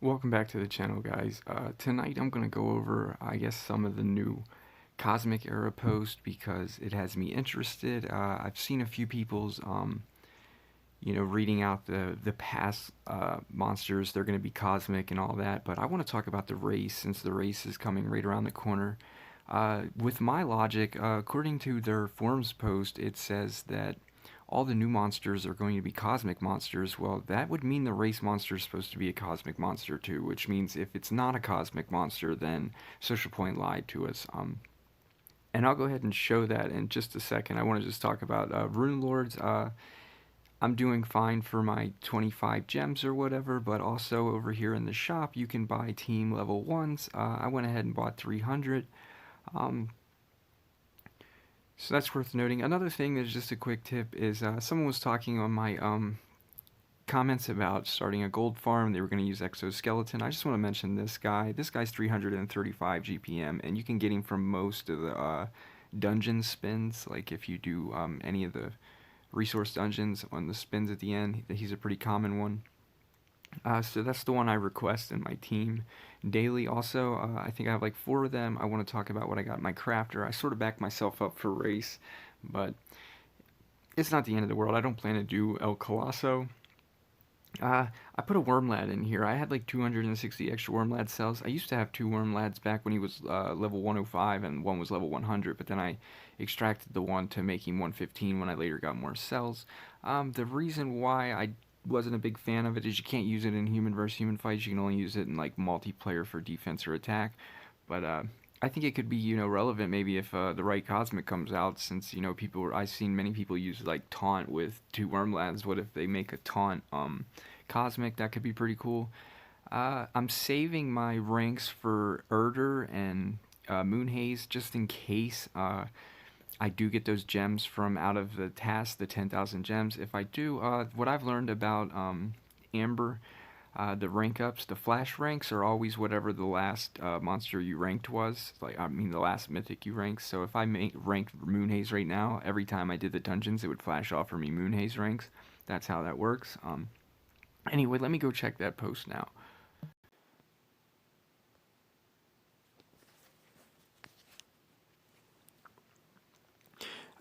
Welcome back to the channel, guys. Tonight I'm going to go over, I guess, some of the new Cosmic Era posts because it has me interested. I've seen a few people's, reading out the past monsters. They're going to be cosmic and all that, but I want to talk about the race since the race is coming right around the corner. With my logic, according to their forums post, it says that all the new monsters are going to be cosmic monsters. Well, that would mean the race monster is supposed to be a cosmic monster too, which means if it's not a cosmic monster, then Social Point lied to us. And I'll go ahead and show that in just a second. I want to just talk about Rune Lords. I'm doing fine for my 25 gems or whatever, but also over here in the shop, you can buy team level 1s. I went ahead and bought 300. Um, so that's worth noting. Another thing that's just a quick tip is someone was talking on my comments about starting a gold farm. They were going to use exoskeleton. I just want to mention this guy. This guy's 335 GPM, and you can get him from most of the dungeon spins. Like if you do any of the resource dungeons on the spins at the end, he's a pretty common one. So that's the one I request in my team daily. Also, I think I have like 4 of them. I want to talk about what I got in my crafter. I sort of backed myself up for race, but it's not the end of the world. I don't plan to do El Colosso. I put a Wormlad in here. I had like 260 extra Wormlad cells. I used to have 2 Wormlads back when he was level 105 and one was level 100, but then I extracted the one to make him 115 when I later got more cells. The reason why I wasn't a big fan of it is you can't use it in human versus human fights. You can only use it in like multiplayer for defense or attack. But I think it could be relevant maybe if the right Cosmic comes out, since I've seen many people use like taunt with 2 Wormlads. What if they make a taunt Cosmic? That could be pretty cool. I'm saving my ranks for Erder and Moonhaze just in case I do get those gems from out of the task, the 10,000 gems. If I do, what I've learned about Amber, the rank ups, the flash ranks are always whatever the last monster you ranked was. Like, I mean, the last mythic you ranked. So if I ranked Moonhaze right now, every time I did the dungeons, it would flash off for me Moonhaze ranks. That's how that works. Anyway, let me go check that post now.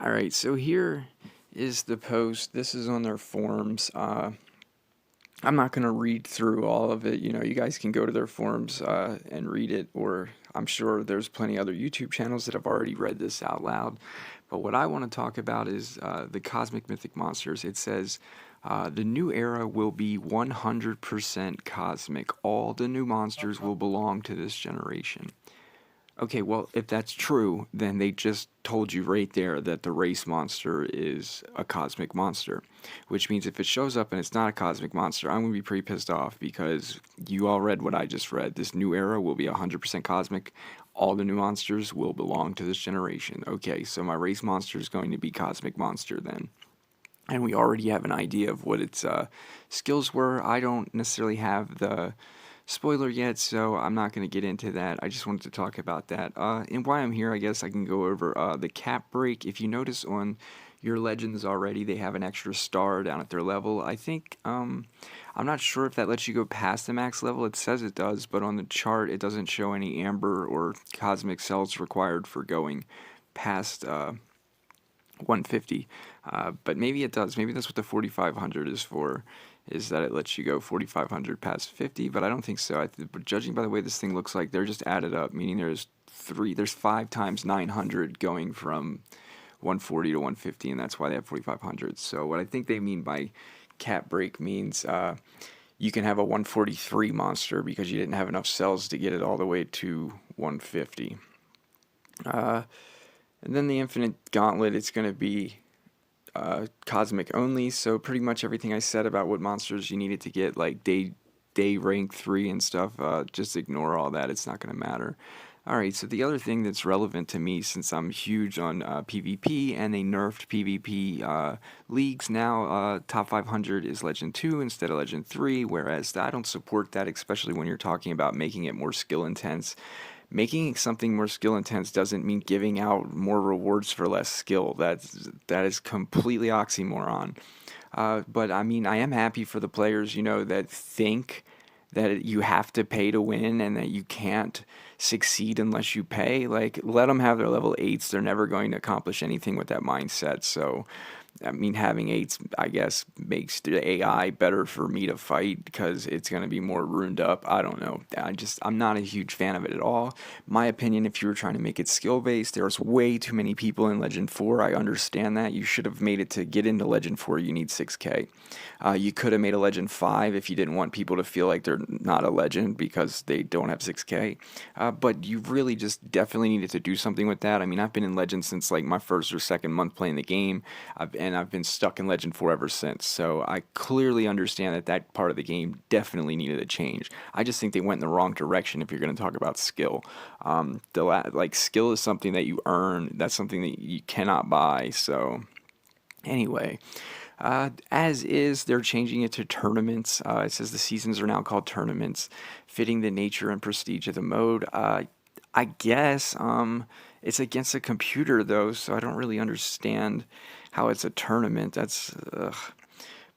Alright, so here is the post. This is on their forums. I'm not going to read through all of it. You guys can go to their forums and read it, or I'm sure there's plenty other YouTube channels that have already read this out loud. But what I want to talk about is the Cosmic Mythic Monsters. It says, the new era will be 100% cosmic. All the new monsters will belong to this generation. Okay, well, if that's true, then they just told you right there that the race monster is a cosmic monster. Which means if it shows up and it's not a cosmic monster, I'm going to be pretty pissed off because you all read what I just read. This new era will be 100% cosmic. All the new monsters will belong to this generation. Okay, so my race monster is going to be cosmic monster then. And we already have an idea of what its skills were. I don't necessarily have the spoiler yet, so I'm not going to get into that. I just wanted to talk about that. And while I'm here, I guess I can go over the cap break. If you notice on your legends already, they have an extra star down at their level. I think, I'm not sure if that lets you go past the max level. It says it does, but on the chart, it doesn't show any amber or cosmic cells required for going past 150. But maybe it does. Maybe that's what the 4500 is for, is that it lets you go 4500 past 50, but I don't think so. But judging by the way this thing looks like, they're just added up, meaning there's 5 times 900 going from 140 to 150, and that's why they have 4500. So what I think they mean by cap break means you can have a 143 monster because you didn't have enough cells to get it all the way to 150. And then the infinite gauntlet, it's going to be cosmic only, so pretty much everything I said about what monsters you needed to get, like day rank 3 and stuff, just ignore all that. It's not going to matter. Alright, so the other thing that's relevant to me, since I'm huge on PvP and they nerfed PvP leagues now, top 500 is Legend 2 instead of Legend 3, whereas I don't support that, especially when you're talking about making it more skill intense. Making something more skill intense doesn't mean giving out more rewards for less skill. That is completely oxymoron. But I mean, I am happy for the players, that think that you have to pay to win and that you can't succeed unless you pay. Like, let them have their level 8s. They're never going to accomplish anything with that mindset. So, I mean, having 8s, I guess, makes the AI better for me to fight because it's going to be more ruined up. I don't know. I'm not a huge fan of it at all. My opinion, if you were trying to make it skill based, there's way too many people in Legend 4. I understand that. You should have made it to get into Legend 4, you need 6K. You could have made a Legend 5 if you didn't want people to feel like they're not a legend because they don't have 6K. But you really just definitely needed to do something with that. I mean, I've been in Legend since like my first or second month playing the game, and I've been stuck in Legend 4 ever since. So I clearly understand that that part of the game definitely needed a change. I just think they went in the wrong direction if you're going to talk about skill. Like skill is something that you earn. That's something that you cannot buy. So anyway, as is, they're changing it to tournaments. It says the seasons are now called tournaments, fitting the nature and prestige of the mode. I guess it's against a computer though, so I don't really understand how it's a tournament. That's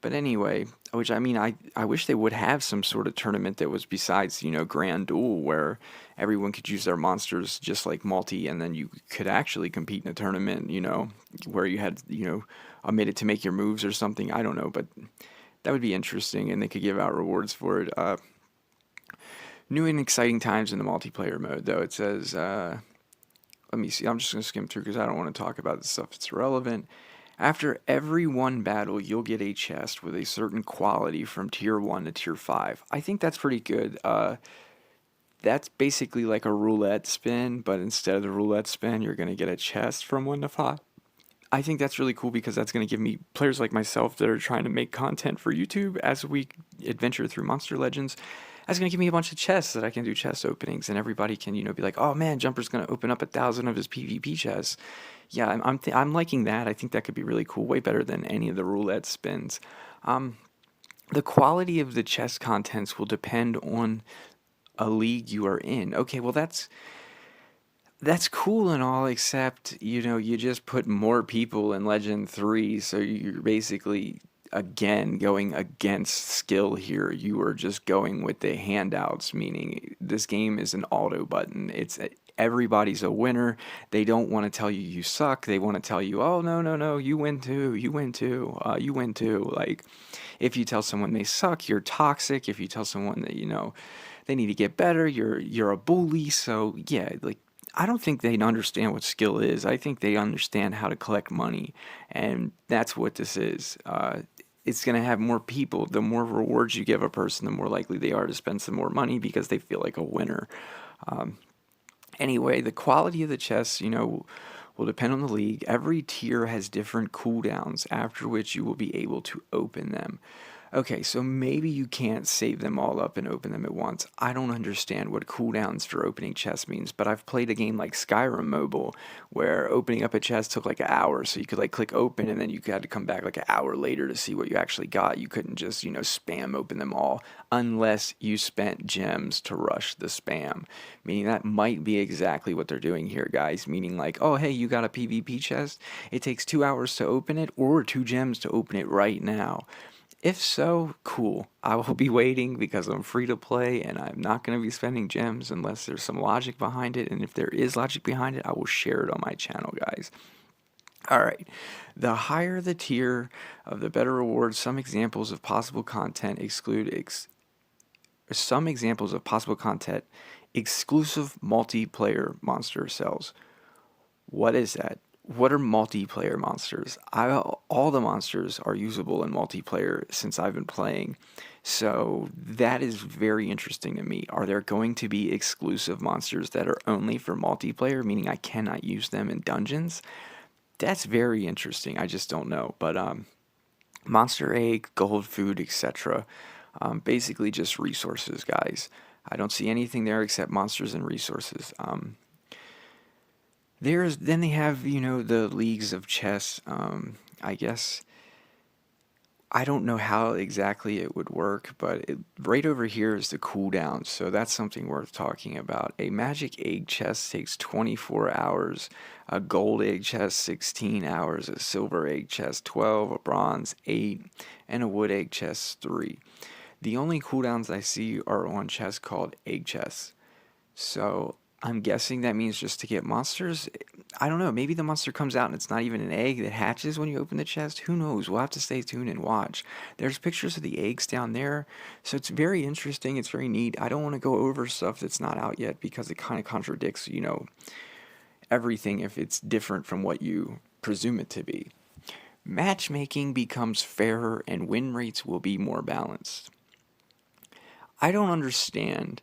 But anyway, which I mean, I wish they would have some sort of tournament that was besides, Grand Duel, where everyone could use their monsters just like multi, and then you could actually compete in a tournament, where you had, a minute to make your moves or something. I don't know, but that would be interesting, and they could give out rewards for it. New and exciting times in the multiplayer mode, though. It says, let me see, I'm just going to skim through because I don't want to talk about this stuff. It's irrelevant. After every one battle, you'll get a chest with a certain quality from tier 1 to tier 5. I think that's pretty good. That's basically like a roulette spin, but instead of the roulette spin, you're going to get a chest from 1 to 5. I think that's really cool because that's going to give me players like myself that are trying to make content for YouTube as we adventure through Monster Legends. That's going to give me a bunch of chests that I can do chest openings, and everybody can, be like, oh man, Jumper's going to open up 1,000 of his PvP chests. Yeah, I'm liking that. I think that could be really cool, way better than any of the roulette spins. The quality of the chest contents will depend on a league you are in. Okay, well that's cool and all, except, you just put more people in Legend 3, so you're basically, again, going against skill here. You are just going with the handouts, meaning this game is an auto button. Everybody's a winner. They don't want to tell you you suck. They want to tell you, oh, no, no, no, you win too, you win too, you win too. Like, if you tell someone they suck, you're toxic. If you tell someone that, they need to get better, you're a bully. So, yeah, like, I don't think they understand what skill is. I think they understand how to collect money, and that's what this is. It's going to have more people. The more rewards you give a person, the more likely they are to spend some more money because they feel like a winner. Anyway, the quality of the chests, will depend on the league. Every tier has different cooldowns, after which you will be able to open them. Okay, so maybe you can't save them all up and open them at once. I don't understand what cooldowns for opening chests means, but I've played a game like Skyrim Mobile where opening up a chest took like an hour, so you could like click open and then you had to come back like an hour later to see what you actually got. You couldn't just, spam open them all unless you spent gems to rush the spam. Meaning that might be exactly what they're doing here, guys. Meaning like, oh, hey, you got a PvP chest? It takes 2 hours to open it or 2 gems to open it right now. If so, cool. I will be waiting because I'm free to play and I'm not going to be spending gems unless there's some logic behind it. And if there is logic behind it, I will share it on my channel, guys. All right. The higher the tier of the better rewards. Some examples of possible content exclusive multiplayer monster cells. What is that? What are multiplayer monsters? All the monsters are usable in multiplayer since I've been playing, so that is very interesting to me. Are there going to be exclusive monsters that are only for multiplayer, meaning I cannot use them in dungeons? That's very interesting. I just don't know. But monster egg, gold food, etc. Basically just resources, guys. I don't see anything there except monsters and resources. Then they have, the leagues of chess. I guess I don't know how exactly it would work, but right over here is the cooldown, so that's something worth talking about. A magic egg chest takes 24 hours, a gold egg chest 16 hours, a silver egg chest 12, a bronze 8, and a wood egg chest 3. The only cooldowns I see are on chests called egg chests. So I'm guessing that means just to get monsters. I don't know. Maybe the monster comes out and it's not even an egg that hatches when you open the chest. Who knows? We'll have to stay tuned and watch. There's pictures of the eggs down there. So it's very interesting. It's very neat. I don't want to go over stuff that's not out yet because it kind of contradicts, everything if it's different from what you presume it to be. Matchmaking becomes fairer and win rates will be more balanced. I don't understand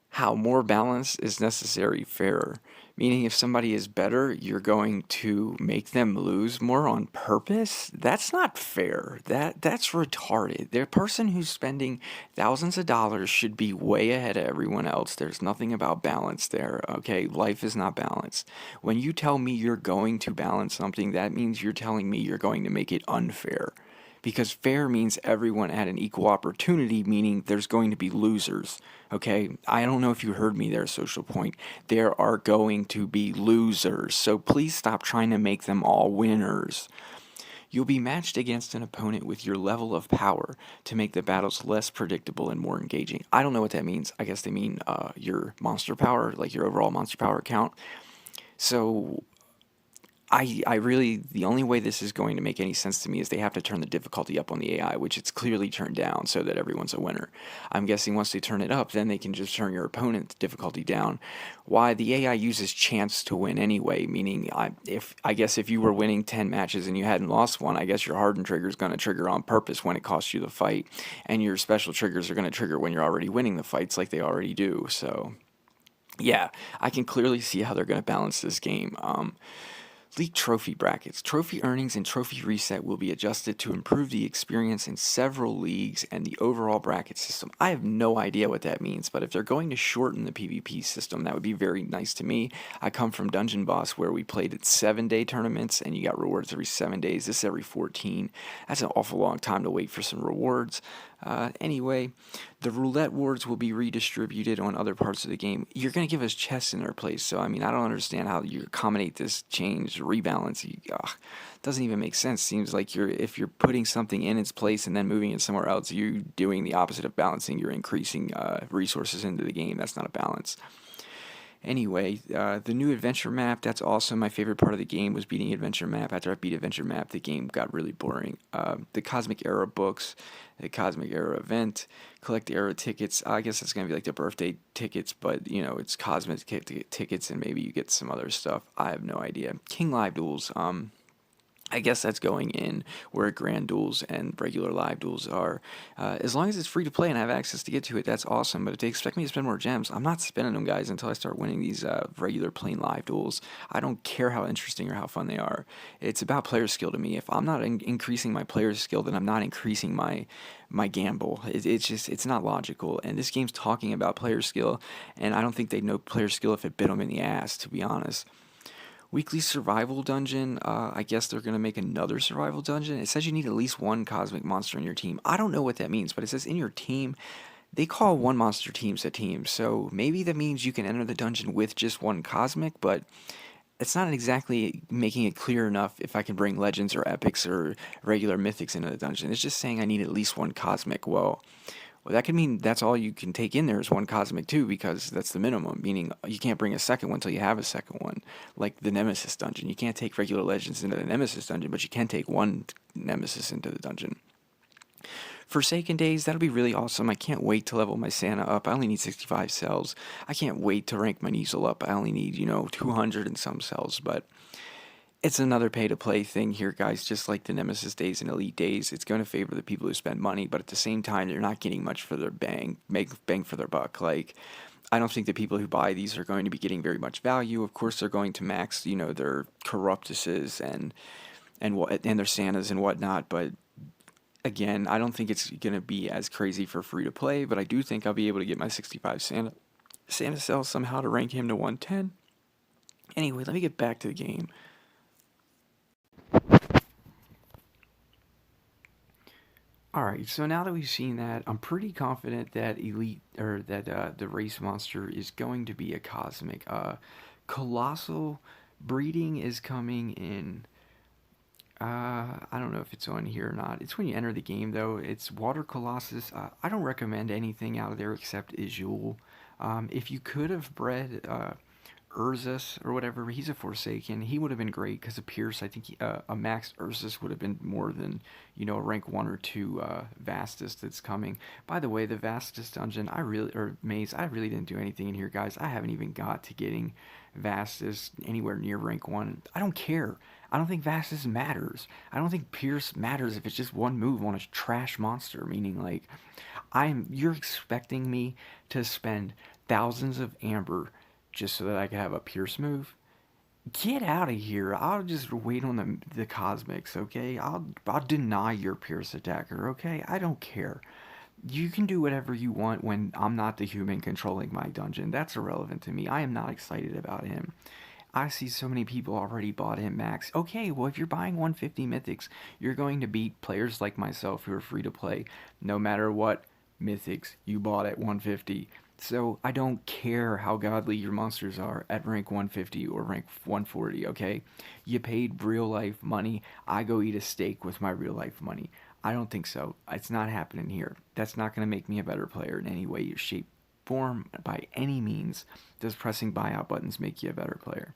how more balance is necessary fairer. Meaning, if somebody is better, you're going to make them lose more on purpose? That's not fair. That's retarded. The person who's spending thousands of dollars should be way ahead of everyone else. There's nothing about balance there, okay? Life is not balanced. When you tell me you're going to balance something, that means you're telling me you're going to make it unfair. Because fair means everyone had an equal opportunity, meaning there's going to be losers. Okay? I don't know if you heard me there, Social Point. There are going to be losers. So please stop trying to make them all winners. You'll be matched against an opponent with your level of power to make the battles less predictable and more engaging. I don't know what that means. I guess they mean your monster power, like your overall monster power count. So I really, the only way this is going to make any sense to me is they have to turn the difficulty up on the AI, which it's clearly turned down so that everyone's a winner. I'm guessing once they turn it up, then they can just turn your opponent's difficulty down. Why the AI uses chance to win anyway, meaning I guess if you were winning 10 matches and you hadn't lost one, I guess your hardened trigger is going to trigger on purpose when it costs you the fight, and your special triggers are going to trigger when you're already winning the fights like they already do. So, yeah, I can clearly see how they're going to balance this game. League trophy brackets. Trophy earnings and trophy reset will be adjusted to improve the experience in several leagues and the overall bracket system. I have no idea what that means, but if they're going to shorten the PvP system, that would be very nice to me. I come from Dungeon Boss where we played at 7-day tournaments and you got rewards every 7 days. This is every 14. That's an awful long time to wait for some rewards. Anyway, the roulette wards will be redistributed on other parts of the game. You're going to give us chests in their place, so I mean, I don't understand how you accommodate this change, rebalance. Doesn't even make sense. Seems like if you're putting something in its place and then moving it somewhere else, you're doing the opposite of balancing. You're increasing resources into the game. That's not a balance. Anyway, the new adventure map, that's also my favorite part of the game, was beating adventure map. After I beat adventure map, the game got really boring. The Cosmic Era books, the Cosmic Era event, collect era tickets. I guess that's going to be like the birthday tickets, but, it's Cosmic tickets and maybe you get some other stuff. I have no idea. King Live Duels, I guess that's going in where Grand Duels and regular live duels are. As long as it's free to play and I have access to get to it, that's awesome. But if they expect me to spend more gems, I'm not spending them, guys, until I start winning these regular plain live duels. I don't care how interesting or how fun they are. It's about player skill to me. If I'm not increasing my player skill, then I'm not increasing my gamble. It's not logical. And this game's talking about player skill, and I don't think they'd know player skill if it bit them in the ass, to be honest. Weekly survival dungeon. I guess they're going to make another survival dungeon. It says you need at least one cosmic monster in your team. I don't know what that means, but it says in your team. They call one monster teams a team, so maybe that means you can enter the dungeon with just one cosmic, but it's not exactly making it clear enough if I can bring legends or epics or regular mythics into the dungeon. It's just saying I need at least one cosmic. Well, that could mean that's all you can take in there is one cosmic too, because that's the minimum, meaning you can't bring a second one until you have a second one, like the Nemesis dungeon. You can't take regular legends into the Nemesis dungeon, but you can take one Nemesis into the dungeon. Forsaken Days, that'll be really awesome. I can't wait to level my Santa up. I only need 65 cells. I can't wait to rank my Niesel up. I only need, 200 and some cells, but it's another pay-to-play thing here, guys, just like the Nemesis Days and Elite Days. It's going to favor the people who spend money, but at the same time, they're not getting much for their bang for their buck. Like, I don't think the people who buy these are going to be getting very much value. Of course, they're going to max, their Corruptuses and their Santas and whatnot, but again, I don't think it's going to be as crazy for free-to-play, but I do think I'll be able to get my 65 Santa cells somehow to rank him to 110. Anyway, let me get back to the game. Alright, so now that we've seen that, I'm pretty confident that the race monster is going to be a cosmic. Colossal breeding is coming in I don't know if it's on here or not. It's when you enter the game, though. It's Water Colossus. I don't recommend anything out of there except Izul. If you could have bred Urzus or whatever, he's a Forsaken. He would have been great because of Pierce. I think a maxed Urzus would have been more than, a rank 1 or 2 Vastus that's coming. By the way, the Vastus dungeon, or maze, I really didn't do anything in here, guys. I haven't even got to getting Vastus anywhere near rank 1. I don't care. I don't think Vastus matters. I don't think Pierce matters if it's just one move on a trash monster, meaning like you're expecting me to spend thousands of amber just so that I can have a Pierce move? Get out of here. I'll just wait on the cosmics, okay? I'll deny your Pierce attacker, okay? I don't care. You can do whatever you want when I'm not the human controlling my dungeon. That's irrelevant to me. I am not excited about him. I see so many people already bought him max. Okay, well, if you're buying 150 mythics, you're going to beat players like myself who are free to play no matter what mythics you bought at 150. So I don't care how godly your monsters are at rank 150 or rank 140, okay? You paid real life money. I go eat a steak with my real life money. I don't think so. It's not happening here. That's not going to make me a better player in any way, shape, form, by any means. Does pressing buyout buttons make you a better player?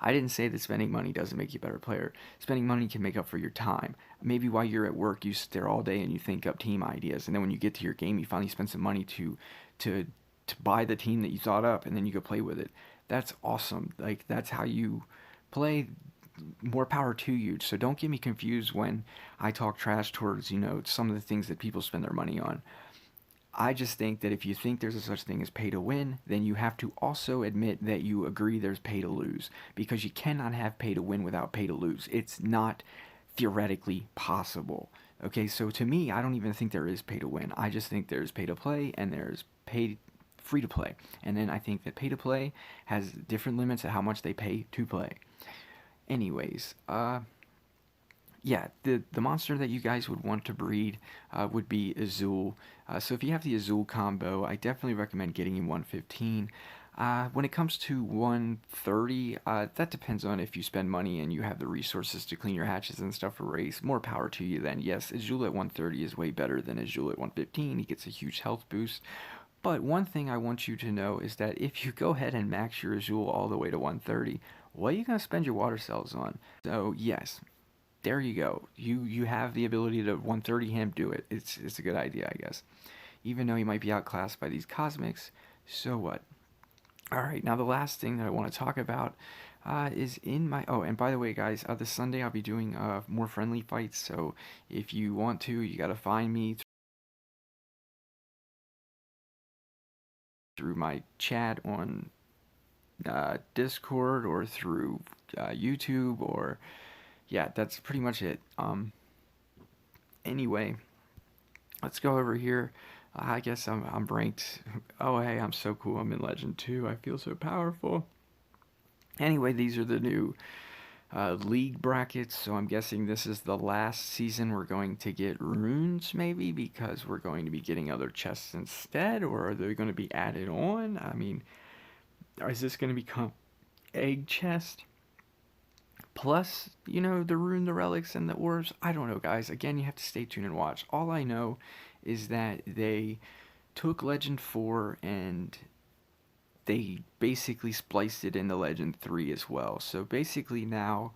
I didn't say that spending money doesn't make you a better player. Spending money can make up for your time. Maybe while you're at work, you sit there all day and you think up team ideas, and then when you get to your game, you finally spend some money to buy the team that you thought up, and then you go play with it. That's awesome. Like, that's how you play. More power to you. So don't get me confused when I talk trash towards, some of the things that people spend their money on. I just think that if you think there's a such thing as pay to win, then you have to also admit that you agree there's pay to lose, because you cannot have pay to win without pay to lose. It's not theoretically possible. Okay, so to me, I don't even think there is pay to win. I just think there's pay to play and there's pay free to play. And then I think that pay to play has different limits at how much they pay to play. Anyways, yeah, the monster that you guys would want to breed would be Azul. So if you have the Azul combo, I definitely recommend getting him 115. When it comes to 130, that depends on if you spend money and you have the resources to clean your hatches and stuff for race. More power to you then. Yes, Azul at 130 is way better than Azul at 115. He gets a huge health boost. But one thing I want you to know is that if you go ahead and max your Azul all the way to 130, what are you going to spend your water cells on? So yes, there you go. You have the ability to 130 him, do it. It's a good idea, I guess. Even though he might be outclassed by these cosmics, so what? Alright, now the last thing that I want to talk about is in my... Oh, and by the way, guys, this Sunday I'll be doing more friendly fights, so if you want to, you gotta find me through my chat on Discord or through YouTube, or... Yeah, that's pretty much it. Anyway, let's go over here. I guess I'm ranked. Oh, hey, I'm so cool. I'm in Legend 2. I feel so powerful. Anyway, these are the new league brackets, so I'm guessing this is the last season we're going to get runes, maybe, because we're going to be getting other chests instead, or are they going to be added on? I mean, is this going to become egg chest? Plus, the rune, the relics, and the orbs. I don't know, guys. Again, you have to stay tuned and watch. All I know is that they took Legend 4 and they basically spliced it into Legend 3 as well. So basically now,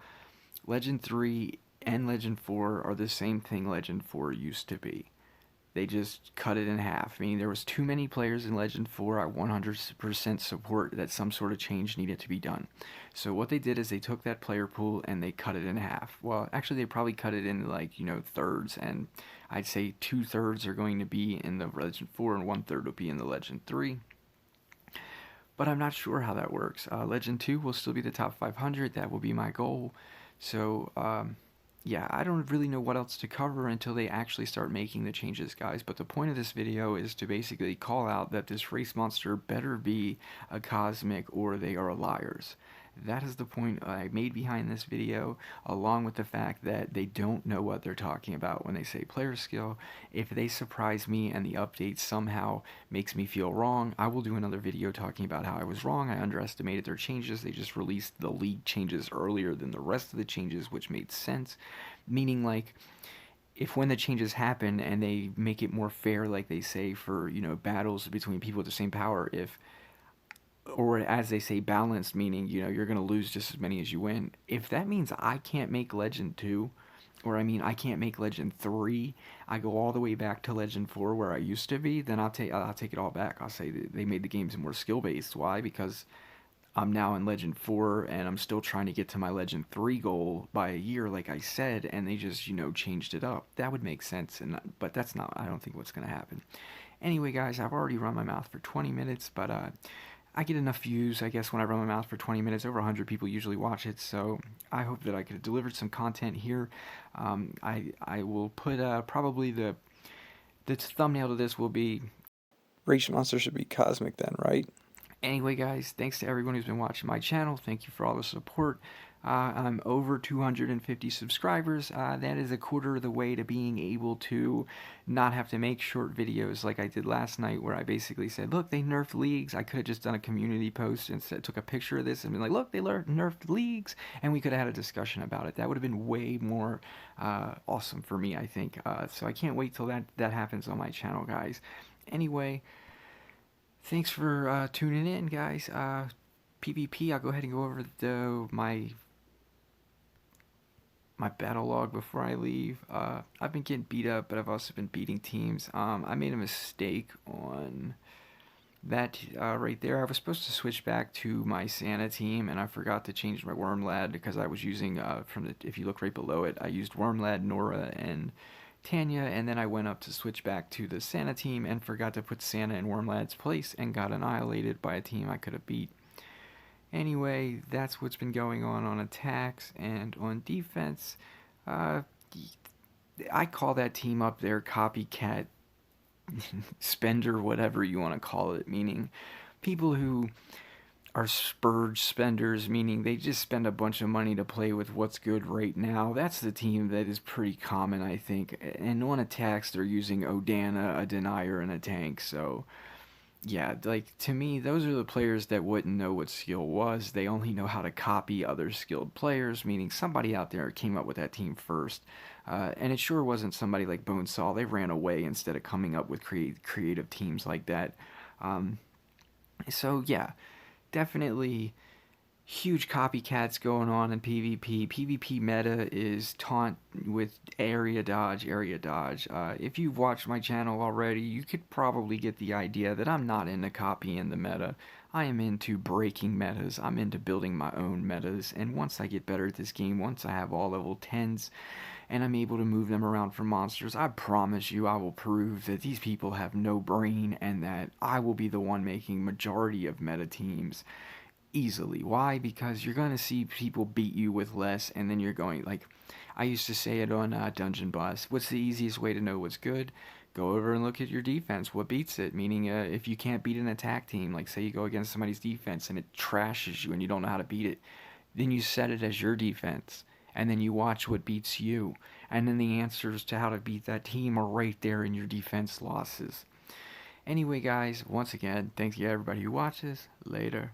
Legend 3 and Legend 4 are the same thing Legend 4 used to be. They just cut it in half. Meaning there was too many players in Legend 4. I 100% support that some sort of change needed to be done. So what they did is they took that player pool and they cut it in half. Well, actually they probably cut it in like, thirds, and I'd say 2/3 are going to be in the Legend 4 and 1/3 will be in the Legend 3. But I'm not sure how that works. Legend 2 will still be the top 500. That will be my goal. So, yeah, I don't really know what else to cover until they actually start making the changes, guys. But the point of this video is to basically call out that this race monster better be a cosmic or they are liars. That is the point I made behind this video, along with the fact that they don't know what they're talking about when they say player skill. If they surprise me and the update somehow makes me feel wrong, I will do another video talking about how I was wrong. I underestimated their changes. They just released the league changes earlier than the rest of the changes, which made sense. Meaning, like, if when the changes happen and they make it more fair, like they say for, battles between people with the same power, if, or as they say, balanced, meaning, you're going to lose just as many as you win. If that means I can't make Legend 2, or I mean, I can't make Legend 3, I go all the way back to Legend 4 where I used to be, then I'll take it all back. I'll say that they made the games more skill based. Why? Because I'm now in Legend 4 and I'm still trying to get to my Legend 3 goal by a year, like I said, and they just, changed it up. That would make sense, but that's not, I don't think, what's going to happen. Anyway, guys, I've already run my mouth for 20 minutes, but I get enough views, I guess, when I run my mouth for 20 minutes. Over 100 people usually watch it, so I hope that I could have delivered some content here. I will put probably the thumbnail to this will be Race Monster should be cosmic then, right? Anyway, guys, thanks to everyone who's been watching my channel. Thank you for all the support. I'm over 250 subscribers. That is a quarter of the way to being able to not have to make short videos like I did last night, where I basically said, look, they nerfed leagues. I could have just done a community post and took a picture of this and been like, look, they nerfed leagues, and we could have had a discussion about it. That would have been way more awesome for me, I think. So I can't wait till that happens on my channel, guys. Anyway, thanks for tuning in, guys. PvP, I'll go ahead and go over my battle log before I leave. I've been getting beat up, but I've also been beating teams. I made a mistake on that right there. I was supposed to switch back to my Santa team, and I forgot to change my Wormlad because I was using, if you look right below it, I used Wormlad, Nora, and Tanya, and then I went up to switch back to the Santa team and forgot to put Santa in Wormlad's place and got annihilated by a team I could have beat. Anyway, that's what's been going on attacks and on defense. I call that team up there copycat spender, whatever you want to call it, meaning people who are spurge spenders, meaning they just spend a bunch of money to play with what's good right now. That's the team that is pretty common, I think. And on attacks, they're using Odana, a denier, and a tank, so yeah, like, to me, those are the players that wouldn't know what skill was. They only know how to copy other skilled players, meaning somebody out there came up with that team first. And it sure wasn't somebody like Bonesaw. They ran away instead of coming up with creative teams like that. So, yeah, definitely huge copycats going on in PvP. PvP meta is taunt with area dodge, area dodge. If you've watched my channel already, you could probably get the idea that I'm not into copying the meta. I am into breaking metas. I'm into building my own metas. And once I get better at this game, once I have all level 10s, and I'm able to move them around for monsters, I promise you I will prove that these people have no brain and that I will be the one making majority of meta teams easily. Why? Because you're going to see people beat you with less, and then you're going, like, I used to say it on Dungeon Boss, what's the easiest way to know what's good? Go over and look at your defense. What beats it? Meaning, if you can't beat an attack team, like say you go against somebody's defense and it trashes you and you don't know how to beat it, then you set it as your defense, and then you watch what beats you, and then the answers to how to beat that team are right there in your defense losses. Anyway, guys, once again, thanks to everybody who watches. Later.